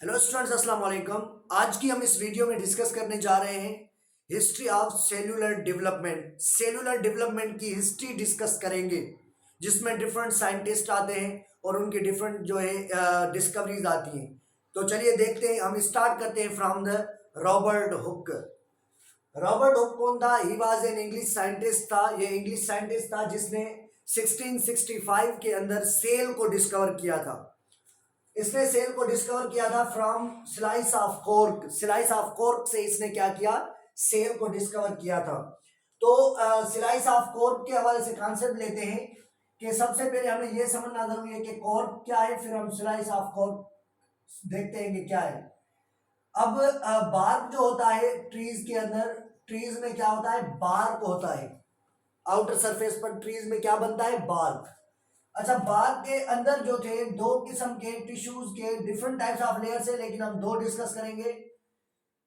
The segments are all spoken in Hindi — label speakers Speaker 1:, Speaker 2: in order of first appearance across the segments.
Speaker 1: हेलो स्टूडेंट्स, अस्सलाम वालेकुम। आज की हम इस वीडियो में डिस्कस करने जा रहे हैं history of cellular development. Cellular development की हिस्ट्री डिस्कस करेंगे, जिसमें डिफरेंट साइंटिस्ट आते हैं और उनकी डिफरेंट जो है डिस्कवरीज आती हैं। तो चलिए देखते हैं, हम स्टार्ट करते हैं from the Robert Hooke. Robert Hooke कौन था? He was an English scientist था। ये इंग्लिश साइंटिस्ट था जिसने 1665 के अंदर सेल को डिस्कवर किया था। इसने सेल को डिस्कवर किया था from slice of cork. Slice of cork से इसने क्या किया? सेल को डिस्कवर किया था। तो स्लाइस ऑफ कॉर्क के हवाले से कॉन्सेप्ट लेते हैं कि सबसे पहले हमें यह समझना जरूरी है कि कॉर्क क्या है, फिर हम स्लाइस ऑफ कॉर्क देखते हैं कि क्या है। अब बार्क जो होता है ट्रीज के अंदर, ट्रीज में क्या होता है? बार्क होता है। आउटर सरफेस पर ट्रीज में क्या बनता है? बार्क। अच्छा, बाग के अंदर जो थे दो किस्म के टिश्यूज के डिफरेंट टाइप्स ऑफ लेयर्स है, लेकिन हम दो डिस्कस करेंगे।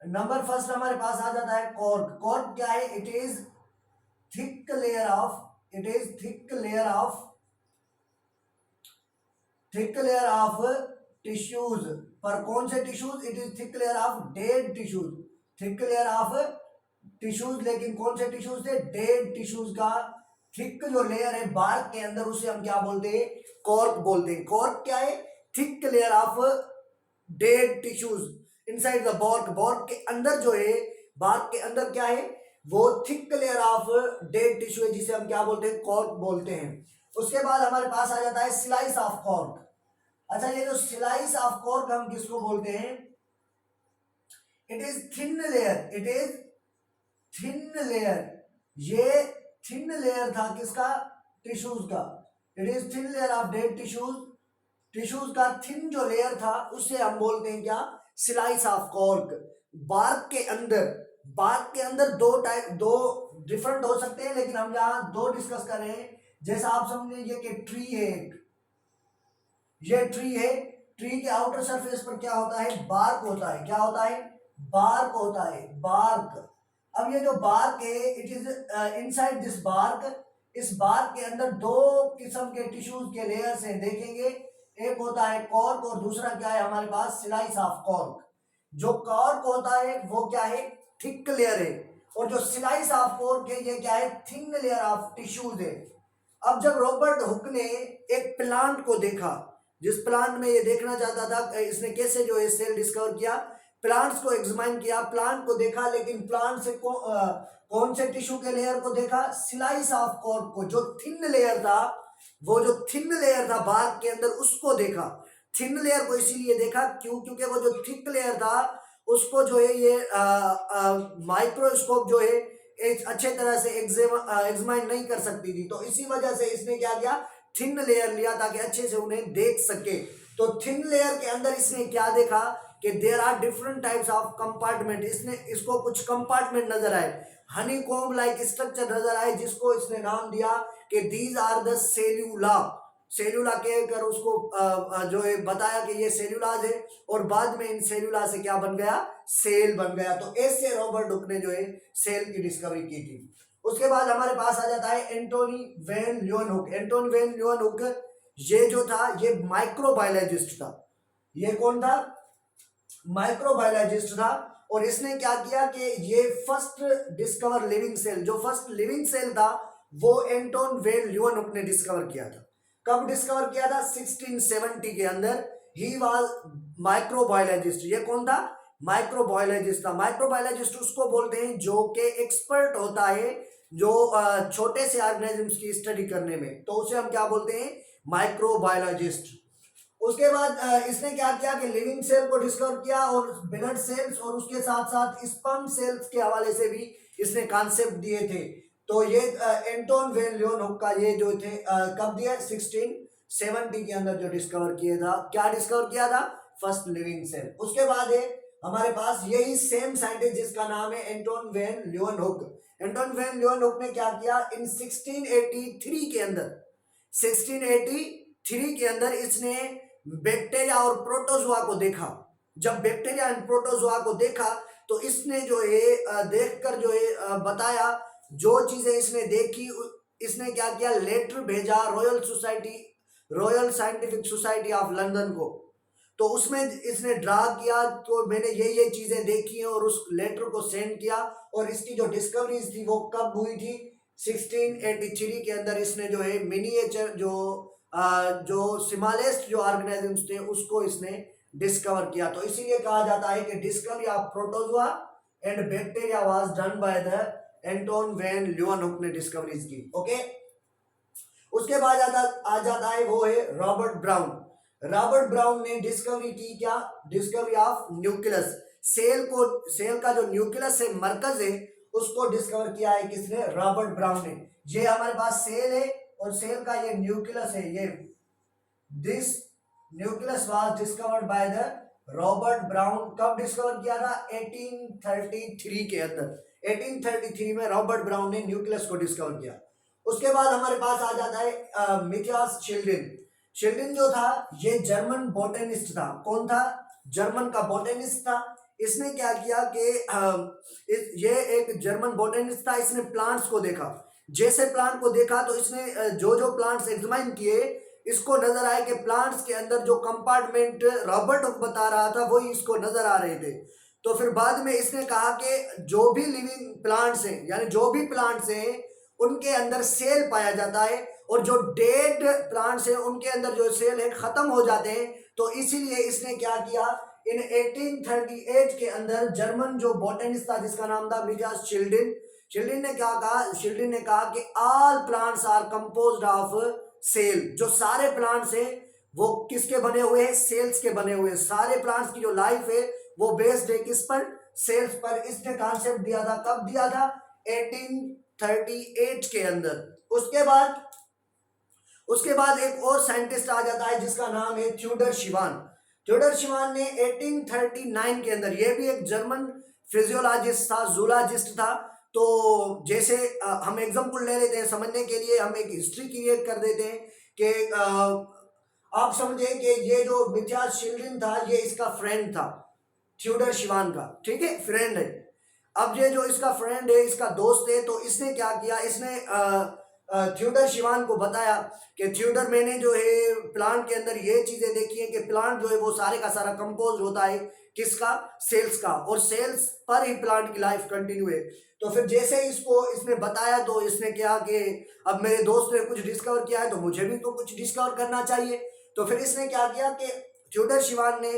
Speaker 1: नंबर फर्स्ट हमारे पास आ जाता है कॉर्क। कॉर्क क्या है? It is thick layer of tissues. पर कौन से tissues? It is thick layer of dead tissues. Thick layer of tissues, लेकिन कौन से टिश्यूज थे? डेड टिश्यूज का थिक जो लेयर है बार्क के अंदर, उसे हम क्या बोलते हैं? कॉर्क बोलते हैं। कॉर्क क्या है? Thick layer of dead tissues inside the bark. Bark के अंदर जो है, बार्क के अंदर क्या है? वो thick layer of dead tissue है, जिसे हम क्या बोलते हैं? कॉर्क बोलते हैं। उसके बाद हमारे पास आ जाता है स्लाइस ऑफ कॉर्क। अच्छा, ये जो स्लाइस ऑफ कॉर्क हम किसको बोलते हैं? It is thin layer. It is thin layer. ये थिन लेयर था किसका? टिश्यूज का। It is thin layer of dead tissues. Tissues का थिन जो लेयर था उससे हम बोलते हैं क्या? Slice of cork. बार्क के अंदर दो डिफरेंट हो सकते हैं, लेकिन हम यहां दो डिस्कस कर रहे हैं। जैसा आप समझ लीजिए कि ट्री है एक, ये ट्री है। ट्री के आउटर सरफेस पर क्या होता है? बार्क होता है। क्या होता है? बार्क होता है। बार्क। अब ये जो बार्क है, it is inside this bark. इस बार्क के अंदर दो किस्म के टिश्यूज के लेयर्स हैं, देखेंगे। एक होता है कॉर्क और दूसरा क्या है हमारे पास? Slice of cork. जो कॉर्क होता है वो क्या है? थिक लेयर है। और जो स्लाइस ऑफ कॉर्क है ये क्या है? थिन लेयर ऑफ टिश्यूज है। अब जब रॉबर्ट हुक ने एक प्लांट को देखा, जिस प्लांट में ये देखना चाहता था, इसने कैसे जो है सेल डिस्कवर किया, प्लांट्स को एग्जामिन किया, प्लांट को देखा, लेकिन प्लांट से कौन से टिश्यू के लेयर को देखा? स्लाइस ऑफ कॉर्क को। जो थिन लेयर था, वो जो थिन लेयर था बार्क के अंदर, उसको देखा। थिन लेयर को इसीलिए देखा क्योंकि वो जो थिक लेयर था उसको जो है ये माइक्रोस्कोप जो है अच्छे तरह से एग्जामिन नहीं कर सकती थी। तो इसी वजह से इसने क्या किया? थिन लेयर लिया ताकि अच्छे से उन्हें देख सके। तो थिन लेयर के अंदर इसने क्या देखा कि there are different types of compartment. इसको कुछ कंपार्टमेंट नजर आए, हनी कॉम्ब लाइक स्ट्रक्चर नजर आए, जिसको इसने नाम दिया कि दीज आर द सेल्यूला। सेल्यूला कहकर उसको जो है बताया कि ये सेल्यूलाज है, और बाद में इन सेल्यूला से क्या बन गया? सेल बन गया। तो ऐसे रॉबर्ट हुक ने जो है सेल की डिस्कवरी की थी। उसके बाद हमारे पास आ जाता है Antony van Leeuwenhoek. Antony van Leeuwenhoek ये जो था, ये माइक्रोबायोलॉजिस्ट था। ये कौन था? माइक्रोबायोलॉजिस्ट था। और इसने क्या किया कि ये फर्स्ट डिस्कवर लिविंग सेल, जो फर्स्ट लिविंग सेल था वो एंटोन वैन ल्यूवेनहुक ने डिस्कवर किया था। कब डिस्कवर किया था? 1670 के अंदर। He was microbiologist. ये कौन था? माइक्रोबायोलॉजिस्ट था। माइक्रोबायोलॉजिस्ट उसको बोलते हैं जो कि एक्सपर्ट होता है, जो छोटे से ऑर्गेनिजम्स की स्टडी करने में, तो उसे हम क्या बोलते हैं? माइक्रोबायोलॉजिस्ट। उसके बाद इसने क्या किया कि लिविंग सेल को डिस्कवर किया, और ब्लड सेल्स और उसके साथ साथ स्पर्म सेल्स के हवाले से भी इसने कॉन्सेप्ट दिए थे। तो ये एंटोन वैन ल्यूवेनहुक का ये जो थे कब दिया? 1670 के अंदर जो डिस्कवर किया था। क्या डिस्कवर किया था? First living cell. उसके बाद है हमारे पास यही सेम साइंटिस्ट जिसका नाम है Anton van Leeuwenhoek. Anton van Leeuwenhoek ने क्या किया? इन 1683 के अंदर, 1683 के अंदर इसने बैक्टीरिया और प्रोटोजोआ को देखा। जब बैक्टीरिया एंड प्रोटोजोआ को देखा तो इसने जो है देखकर जो है बताया, जो चीजें इसने देखी, इसने क्या किया? लेटर भेजा royal scientific society of London को। तो उसमें इसने ड्रा किया, तो मैंने ये चीजें देखी हैं और उस लेटर को सेंड किया। और इसकी जो डिस्कवरीज थी वो कब हुई थी, 1683 के अंदर इसने जो है मिनिएचर जो सिमालेस्ट जो ऑर्गेनिजम्स थे उसको इसने डिस्कवर किया। तो इसीलिए कहा जाता है कि discovery of protozoa and bacteria was done by the Anton van Leeuwenhoek ने डिस्कवरीज की। ओके, उसके बाद आ जाता है वो है रॉबर्ट ब्राउन। रॉबर्ट ब्राउन ने डिस्कवरी की क्या, डिस्कवरी ऑफ न्यूक्लियस। सेल का जो न्यूक्लियस है, मरकज है, उसको डिस्कवर किया है किसने, रॉबर्ट ब्राउन ने। ये हमारे पास सेल है और सेल का ये न्यूक्लियस है, ये this nucleus was discovered by the Robert brown. कब डिस्कवर किया था, 1833 के अंदर। 1833 में रॉबर्ट ब्राउन ने न्यूक्लियस को डिस्कवर किया। उसके बाद हमारे पास आ जाता है मिथियास शिल्डिन। शिल्डिन जो था ये जर्मन बोटेनिस्ट था। कौन था, जर्मन का बोटेनिस्ट था। इसने क्या किया कि ये एक जर्मन बोटेनिस्ट था, इसने प्लांट्स को देखा। जैसे प्लांट को देखा तो इसने जो प्लांट्स एग्जामिन किए, इसको नजर आया कि प्लांट्स के अंदर जो कंपार्टमेंट रॉबर्ट बता रहा था वही इसको नजर आ रहे थे। तो फिर बाद में इसने कहा कि जो भी लिविंग प्लांट्स हैं, यानी जो भी प्लांट्स हैं उनके अंदर सेल पाया जाता है, और जो डेड प्लांट्स हैं उनके अंदर जो सेल है खत्म हो जाते हैं। तो इसीलिए इसने क्या किया, इन 1838 के अंदर जर्मन जो बोटेनिस्ट था जिसका नाम था मिथियास शिल्डिन, शिल्डिन ने क्या कहा, शिल्डिन ने कहा कि all plants are composed of cell. जो सारे प्लांट्स हैं वो किसके बने हुए हैं, सेल्स के बने हुए हैं। सारे प्लांट्स की जो लाइफ है वो बेस्ड है किस पर, सेल्स पर। इसने कॉन्सेप्ट दिया था, कब दिया था, 1838 के अंदर। उसके बाद एक और साइंटिस्ट आ जाता है जिसका नाम है थ्योडर शिवान। थ्योडर शिवान ने 1839 के अंदर, ये भी एक जर्मन फिजियोलॉजिस्ट था, जूलॉजिस्ट था। तो जैसे हम एग्जांपल ले लेते हैं समझने के लिए, हम एक हिस्ट्री क्रिएट कर देते हैं कि आप समझे कि ये जो मिथियास शिल्डिन था ये इसका फ्रेंड था, थ्योडर शिवान का, ठीक है, फ्रेंड है। अब ये जो इसका फ्रेंड है, इसका दोस्त है, तो इसने क्या किया, इसने थ्योडर शिवान को बताया कि थ्योडर, मैंने जो है प्लांट के अंदर ये चीजें देखी है कि प्लांट जो है वो सारे का सारा कंपोज होता है किसका, सेल्स का, और सेल्स पर ही प्लांट की लाइफ कंटिन्यू है। तो फिर जैसे इसने बताया तो इसने क्या कि अब मेरे दोस्त ने कुछ डिस्कवर किया है तो मुझे भी तो कुछ डिस्कवर करना चाहिए। तो फिर इसने क्या किया कि थ्योडर शिवान ने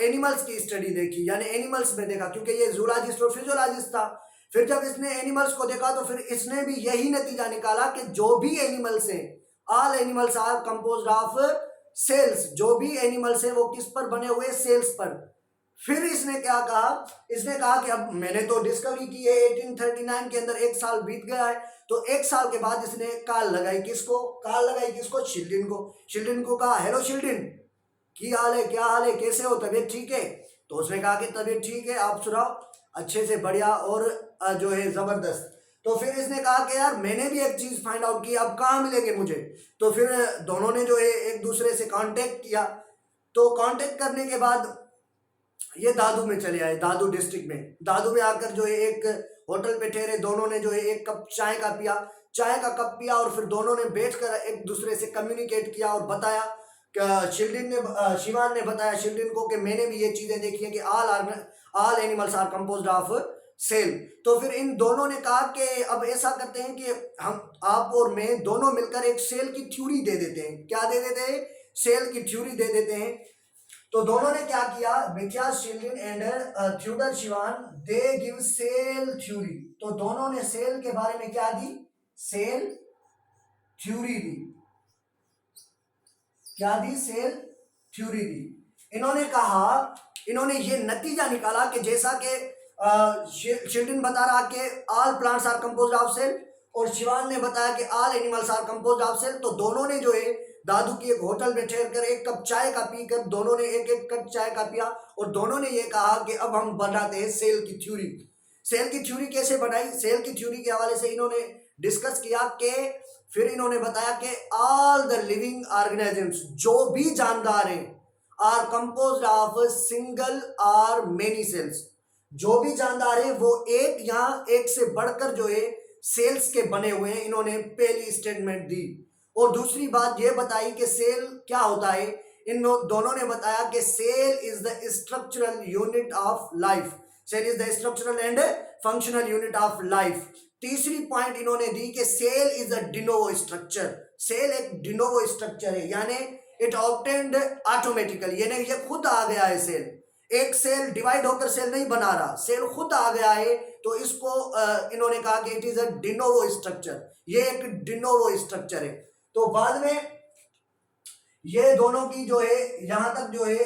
Speaker 1: एनिमल्स की स्टडी देखी, यानी एनिमल्स में देखा, क्योंकि ये जूलॉजिस्ट और फिजियोलॉजिस्ट था। फिर जब इसने एनिमल्स को देखा तो फिर इसने भी यही नतीजा निकाला कि जो भी एनिमल्स हैं, all animals are composed of cells. जो भी एनिमल्स हैं वो किस पर बने हुए, सेल्स पर। फिर इसने क्या कहा, इसने कहा कि अब मैंने तो डिस्कवरी की है 1839 के अंदर, एक साल बीत गया है। तो एक साल के बाद इसने कॉल लगाई किसको, शिल्डिन को। शिल्डिन को कहा, हेलो शिल्डिन, की हाल है, क्या हाल है, कैसे हो, तबीयत ठीक है। तो उसने कहा कि तबीयत ठीक है, आप सुनाओ, अच्छे से, बढ़िया, और जो है जबरदस्त। तो फिर इसने कहा कि यार मैंने भी एक चीज फाइंड आउट की, अब कहाँ मिलेंगे मुझे। तो फिर दोनों ने जो है एक दूसरे से कांटेक्ट किया। तो कांटेक्ट करने के बाद ये दादू में चले आए, दादू डिस्ट्रिक्ट में। दादू में आकर जो है एक होटल पे ठहरे, दोनों ने जो है एक कप चाय का कप पिया, और फिर दोनों ने बैठकर एक दूसरे से कम्युनिकेट किया और बताया। शिवान ने बताया शिल्डिन को कि मैंने भी ये चीजें देखी हैं कि all animals are composed of cell. तो फिर इन दोनों ने कहा कि अब ऐसा करते हैं कि आप और मैं दोनों मिलकर एक सेल की थ्योरी दे देते हैं। क्या दे देते हैं, सेल की थ्योरी दे देते हैं। तो दोनों ने क्या किया, Matthias Schleiden and Theodor Schwann, they give cell theory. तो दोनों ने सेल के बारे में क्या दी, सेल थ्योरी दी। क्या दी, सेल थ्योरी दी। इन्होंने ये नतीजा निकाला कि जैसा कि शिल्डिन बता रहा कि all plants are composed of cell, और शिवान ने बताया कि all animals are composed of cell. तो दोनों ने जो है दादू की एक होटल में ठहरकर एक कप चाय का पीकर, दोनों ने एक एक कप चाय का पिया, और दोनों ने ये कहा कि अब हम बनाते हैं सेल की थ्योरी। सेल की थ्योरी कैसे बनाई, सेल की थ्योरी के हवाले से इन्होंने डिस्कस किया कि फिर इन्होंने बताया कि ऑल द लिविंग ऑर्गेनिजम्स, जो भी जानदार हैं, आर कंपोज्ड ऑफ सिंगल और मेनी सेल्स। जो भी जानदार है वो एक या एक से बढ़कर जो है सेल्स के बने हुए हैं। इन्होंने पहली स्टेटमेंट दी। और दूसरी बात ये बताई कि सेल क्या होता है, दोनों ने बताया कि cell is the structural unit of life, cell is the structural and functional unit of life. तीसरी पॉइंट इन्होंने दी कि cell is a de novo structure, cell एक डिनोवो स्ट्रक्चर है, यानी इट ऑब्टेन्ड ऑटोमेटिकली, यानी ये खुद आ गया है सेल, एक सेल डिवाइड होकर सेल नहीं बना रहा, सेल खुद आ गया है, तो इसको इन्होंने कहा कि it is a de novo structure, ये एक डिनोवो स्ट्रक्चर है। तो बाद में ये दोनों की जो है यहां तक जो है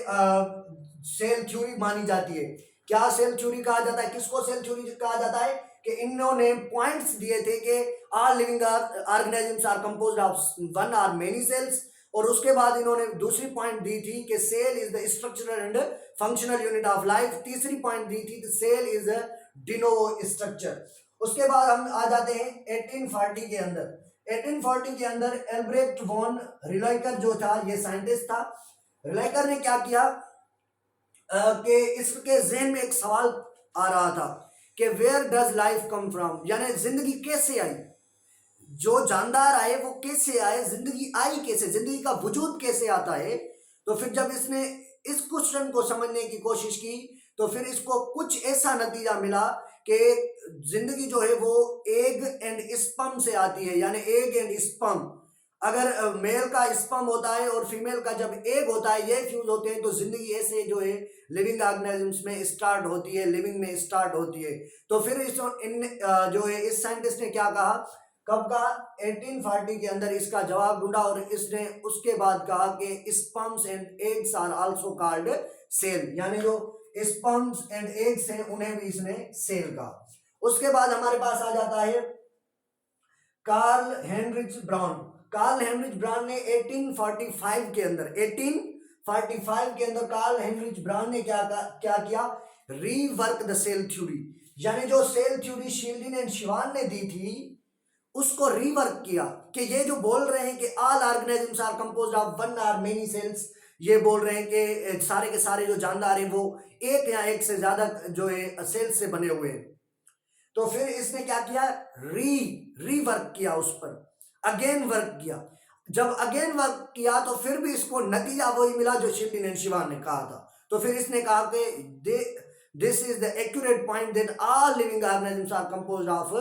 Speaker 1: सेल थ्योरी मानी जाती है। क्या सेल थ्योरी कहा जाता है, किसको सेल थ्योरी कहा जाता है कि इन्होंने पॉइंट्स दिए थे कि all living organisms are composed of one और मेनी सेल्स, और उसके बाद इन्होंने दूसरी पॉइंट दी थी कि cell is the structural and functional unit of life. तीसरी पॉइंट दी थी कि cell is a de novo structure. उसके बाद हम आ जाते हैं 1840 के अंदर। 1840 के अंदर एल्ब्रेक्ट वॉन रिलाइकर जो था, ये साइंटिस्ट था। रिलाइकर ने क्या किया कि इसके जहन में एक सवाल आ रहा था कि where does life come from, यानी जिंदगी कैसे आई, जो जानदार आए वो कैसे आए, जिंदगी आई कैसे, जिंदगी का वजूद कैसे आता है। तो फिर जब इसने इस क्वेश्चन को समझने की कोशिश की तो फिर इसको कुछ ऐसा नतीजा मिला कि जिंदगी जो है वो एग एंड स्पर्म से आती है, यानी एग एंड स्पर्म, अगर मेल का स्पर्म होता है और फीमेल का जब एग होता है, ये फ्यूज होते हैं तो जिंदगी ऐसे जो है लिविंग ऑर्गेनिजम्स में स्टार्ट होती है, लिविंग में स्टार्ट होती है। तो फिर जो है इस साइंटिस्ट ने क्या कहा, कब कहा, 1840 के अंदर इसका जवाब ढूंढा और इसने उसके बाद कहा कि sperms and eggs are also called cell, यानी जो स्पर्म्स एंड एग्स हैं उन्हें भी इसने सेल कहा। उसके बाद हमारे पास आ जाता है Karl Heinrich Brown. Karl Heinrich Brown ने 1845 के अंदर कार्ल हेनरिच ब्राउन ने क्या किया, रीवर्क द सेल थ्योरी, यानी जो सेल थ्योरी शील्डिन एंड शिवान ने दी थी उसको रीवर्क किया कि ये जो बोल रहे हैं कि all organisms are composed of one और मेनी सेल्स, ये बोल रहे हैं कि सारे के सारे जो जानदार हैं वो एक या एक से ज्यादा जो है सेल्स से बने हुए हैं। तो फिर इसने क्या किया, रीवर्क किया, उस पर अगेन वर्क किया। जब अगेन वर्क किया तो फिर भी इसको नतीजा वही मिला जो शील्डिन एंड शिवान ने कहा था। तो फिर इसने कहा कि this is the accurate point that all living organisms are composed of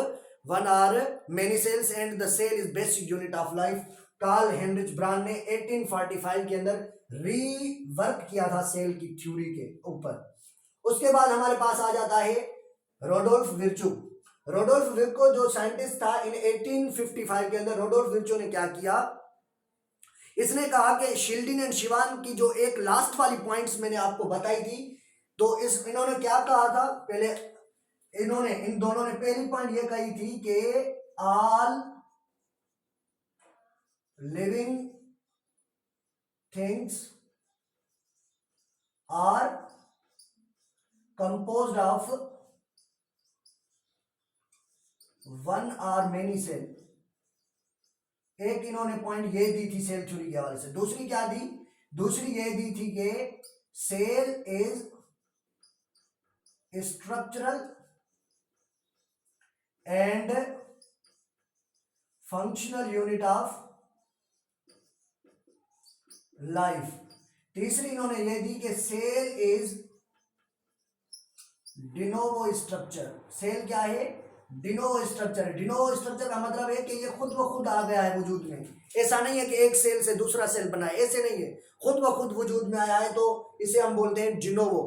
Speaker 1: one or many cells and the cell is basic unit of life. Karl Heinrich Brown ने 1845 के अंदर रीवर्क किया था सेल की थ्योरी के ऊपर। उसके बाद हमारे पास आ जाता है रोडोल्फ विर्चू। रोडोल्फ विर्चू जो साइंटिस्ट था, इन 1855 के अंदर रोडोल्फ विर्चू ने क्या किया, इसने कहा कि शील्डिन एंड शिवान की जो एक लास्ट वाली पॉइंट्स मैंने आपको बताई थी, तो इन्होंने क्या कहा था, पहले इन दोनों ने पहली पॉइंट ये कही थी कि all living things are composed of one or many cell. एक इन्होंने पॉइंट ये दी थी सेल थ्योरी के हवाले से। दूसरी क्या दी, दूसरी ये दी थी कि cell is structural and functional unit of life. तीसरी इन्होंने ये दी कि cell is de novo structure. Cell क्या है, डिनोवो स्ट्रक्चर। डिनोवो स्ट्रक्चर का मतलब है कि ये खुद ब खुद आ गया है वजूद में, ऐसा नहीं है कि एक सेल से दूसरा सेल बना है, ऐसे नहीं है, खुद ब खुद वजूद में आया है, तो इसे हम बोलते हैं डिनोवो।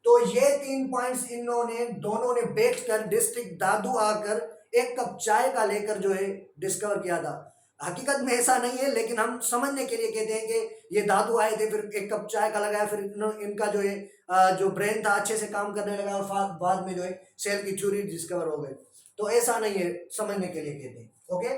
Speaker 1: तो ये 3 पॉइंट्स इन्होंने दोनों ने बैठकर डिस्ट्रिक्ट दादू आकर एक कप चाय का लेकर जो है डिस्कवर किया था। हकीकत में ऐसा नहीं है, लेकिन हम समझने के लिए कहते हैं कि ये दादू आए थे, फिर एक कप चाय का लगाया, फिर इनका जो है जो ब्रेन था अच्छे से काम करने लगा और बाद में जो है सेल की थ्योरी डिस्कवर हो गई। तो ऐसा नहीं है, समझने के लिए कहते हैं। ओके,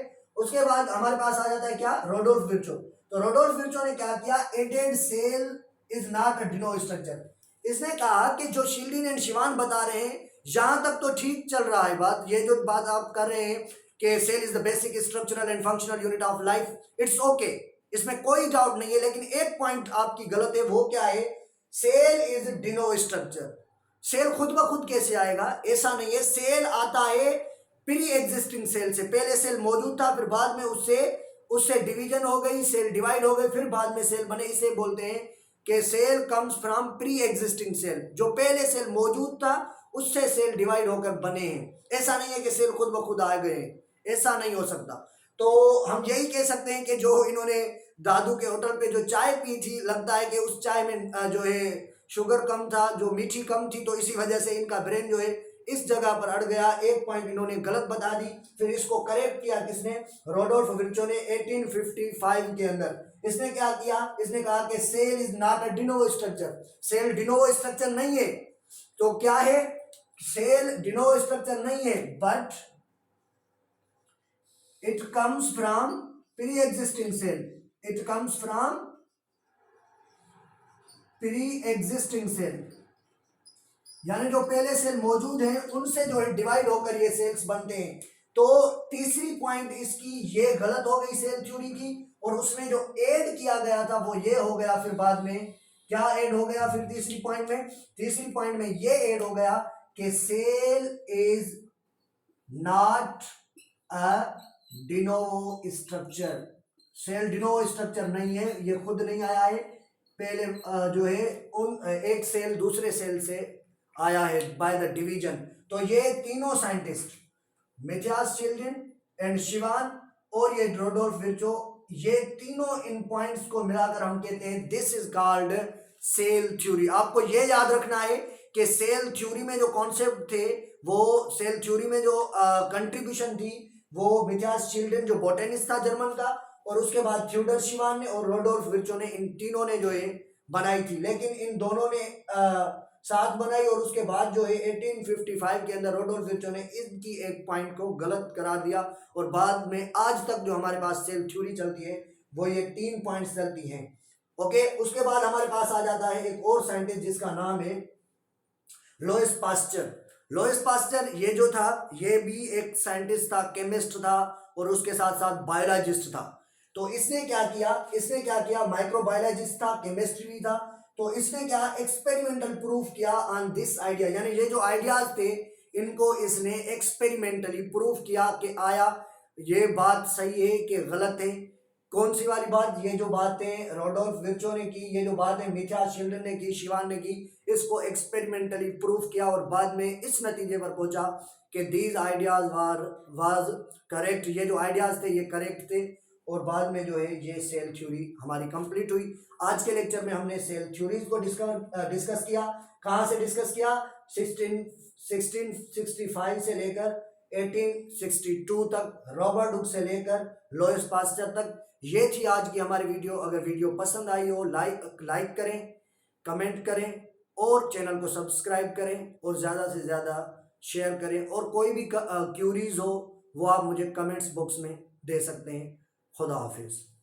Speaker 1: उसके बाद हमारे पास आ जाता है क्या, रोडोल्फ विर्चो। तो रोडोल्फ विर्चो ने क्या किया, added cell is not a de novo structure. इसने कहा कि जो शील्डिन एंड शिवान बता रहे हैं यहां तक तो ठीक चल रहा है बात, ये जो बात आप कर रहे हैं कि cell is the basic structural and functional unit of life, it's okay, इसमें कोई डाउट नहीं है। लेकिन एक पॉइंट आपकी गलत है, वो क्या है, cell is de novo structure. Cell खुद ब खुद कैसे आएगा, ऐसा नहीं है। सेल आता है प्री एग्जिस्टिंग सेल से, पहले सेल मौजूद था, फिर बाद में उससे उससे डिवीजन हो गई, सेल डिवाइड हो गए, फिर बाद में सेल बने, इसे बोलते हैं कि cell comes from pre existing cell. जो पहले सेल मौजूद था उससे सेल डिवाइड होकर बने हैं। ऐसा नहीं है कि सेल खुद ब खुद आ गए, ऐसा नहीं हो सकता। तो हम यही कह सकते हैं कि जो इन्होंने दादू के होटल पे जो चाय पी थी, लगता है कि उस चाय में जो है शुगर कम था, जो मीठी कम थी, तो इसी वजह से इनका ब्रेन जो है इस जगह पर अड़ गया। एक पॉइंट इन्होंने गलत बता दी, फिर इसको करेक्ट किया किसने? रोडोल्फ विर्चो ने 1855 के अंदर। इसने क्या किया? इसने कहा कि cell is not a de novo structure. Cell de novo structure नहीं है। तो क्या है? सेल डिनोवो स्ट्रक्चर नहीं है, but it comes from pre existing cell. It comes from pre existing cell, यानी जो पहले सेल मौजूद हैं उनसे जो है डिवाइड होकर ये सेल्स बनते हैं। तो तीसरी पॉइंट इसकी ये गलत हो गई सेल थ्योरी की, और उसमें जो ऐड किया गया था वो ये हो गया। फिर बाद में क्या ऐड हो गया? फिर तीसरी पॉइंट में, तीसरी पॉइंट में ये ऐड हो गया कि cell is not a de novo structure. Cell de novo structure नहीं है, ये खुद नहीं आया है। पहले जो है उन एक सेल दूसरे सेल से आया है बाय द डिवीजन। तो ये तीनों scientist, Matthias Schleiden and Schwann और ये रोडोल्फ विर्चो, ये तीनों इन पॉइंट्स को मिलाकर हम कहते हैं this is called cell theory. आपको ये याद रखना है कि सेल थ्योरी में जो कॉन्सेप्ट थे, वो सेल थ्योरी में जो कंट्रीब्यूशन थी, वो मैथियास चिल्ड्रेन जो बोटेनिस्ट था जर्मन का, और उसके बाद थ्योडर शिवान ने और रोडोल्फ विर्चो ने, इन तीनों ने जो है बनाई थी। लेकिन इन दोनों ने साथ बनाई, और उसके बाद जो है 1855 के अंदर रोडोल्फ विर्चो ने इसकी एक पॉइंट को गलत करा दिया, और बाद में आज तक जो हमारे पास सेल थ्योरी चलती है वो ये 3 पॉइंट्स चलती हैं। ओके, उसके बाद हमारे पास आ जाता है एक और साइंटिस्ट जिसका नाम है लोइस पास्चर। लोइस पास्चर ये जो था, ये भी एक साइंटिस्ट था, केमिस्ट था, और उसके साथ साथ बायोलॉजिस्ट था। तो इसने क्या किया? इसने क्या किया? माइक्रोबायोलॉजिस्ट था, केमिस्ट्री भी था। तो इसने क्या एक्सपेरिमेंटल प्रूफ किया ऑन दिस आइडिया, यानी ये जो आइडियाज थे इनको इसने एक्सपेरिमेंटली प्रूफ किया कि आया ये बात सही है कि गलत है। कौन सी वाली बात? ये जो बातें रोडोल्फ विर्चो ने की, ये जो बातें मैथियास चिल्ड्रेन ने की, शिवान ने की, इसको एक्सपेरिमेंटली प्रूफ किया, और बाद में इस नतीजे पर पहुंचा कि दीज आइडियाज वाज करेक्ट। ये जो आइडियाज थे ये करेक्ट थे, और बाद में जो है ये सेल थ्योरी हमारी कंप्लीट हुई। आज के लेक्चर में हमने सेल थ्योरीज को डिस्कस किया। कहाँ से डिस्कस किया? 1665 से लेकर 1862 तक, रॉबर्ट हुक से लेकर लोइस पास्चर तक। ये थी आज की हमारी वीडियो। अगर वीडियो पसंद आई हो लाइक करें, कमेंट करें, और चैनल को सब्सक्राइब करें, और ज़्यादा से ज़्यादा शेयर करें। और कोई भी क्यूरीज हो वो आप मुझे कमेंट्स बॉक्स में दे सकते हैं। खुदा हाफिज़।